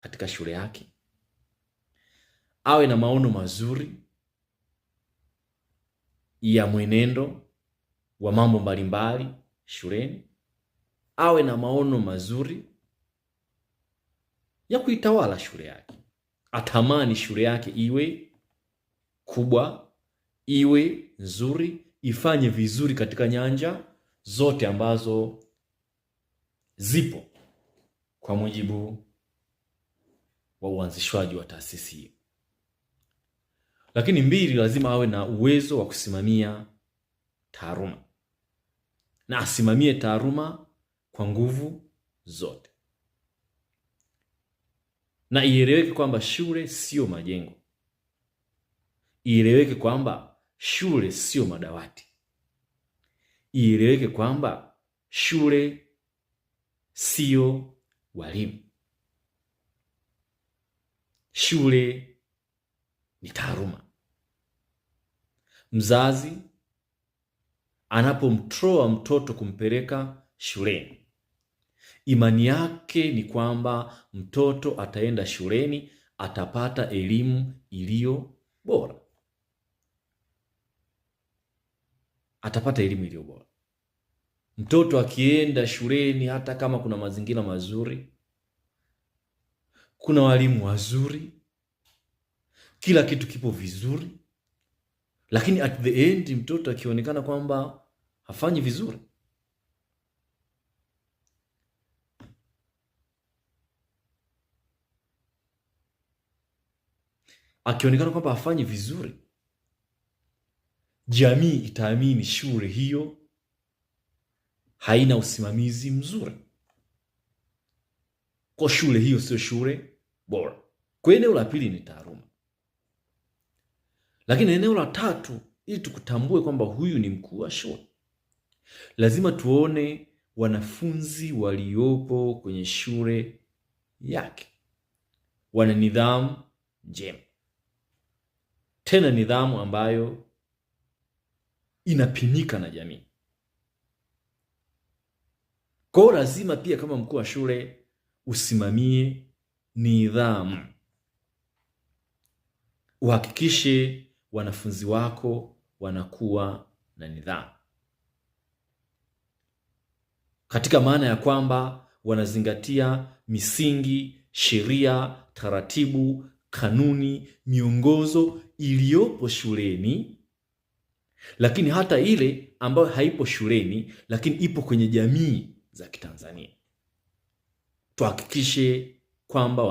katika shule yake, awe na maono mazuri ya mwenendo wa mambo mbalimbali shuleni, awe na maono mazuri ya kuitawala shule yake. Atamani shule yake iwe kubwa, iwe nzuri, ifanye vizuri katika nyanja zote ambazo zipo kwa mujibu wa uanzishwaji wa taasisi hiyo. Lakini mbili, lazima awe na uwezo wa kusimamia taaluma, na asimamie taaluma kwa nguvu zote. Na ieleweke kwamba shule sio majengo. Ieleweke kwamba shule sio madawati. Ieleweke kwamba shule sio walimu. Shule ni taaluma. Mzazi anapomtoa mtoto kumpeleka shuleni, imani yake ni kwamba mtoto ataenda shuleni, atapata elimu iliyo bora. Atapata elimu iliyo bora. Mtoto akienda shuleni, hata kama kuna mazingira mazuri, kuna walimu wazuri, kila kitu kipo vizuri, lakini at the end mtoto akionekana kwamba hafanyi vizuri, jamii itaamini shule hiyo haina usimamizi mzuri, kwa shule hiyo sio shule bora. Kwa eneo la pili ni taaluma. Lakini eneo la tatu, ili tukutambue kwamba huyu ni mkuu wa shule, lazima tuone wanafunzi waliopo kwenye shule yake wana nidhamu njema, tena nidhamu ambayo inapimika na jamii. Kwa lazima pia kama mkuu wa shule usimamie nidhamu, uhakikishe wanafunzi wako wanakuwa na nidhamu, katika maana ya kwamba wanazingatia misingi, sheria, taratibu, kanuni, miongozo iliyopo shuleni, lakini hata ile ambayo haipo shuleni lakini ipo kwenye jamii za Kitanzania. Tuhakikishe kwamba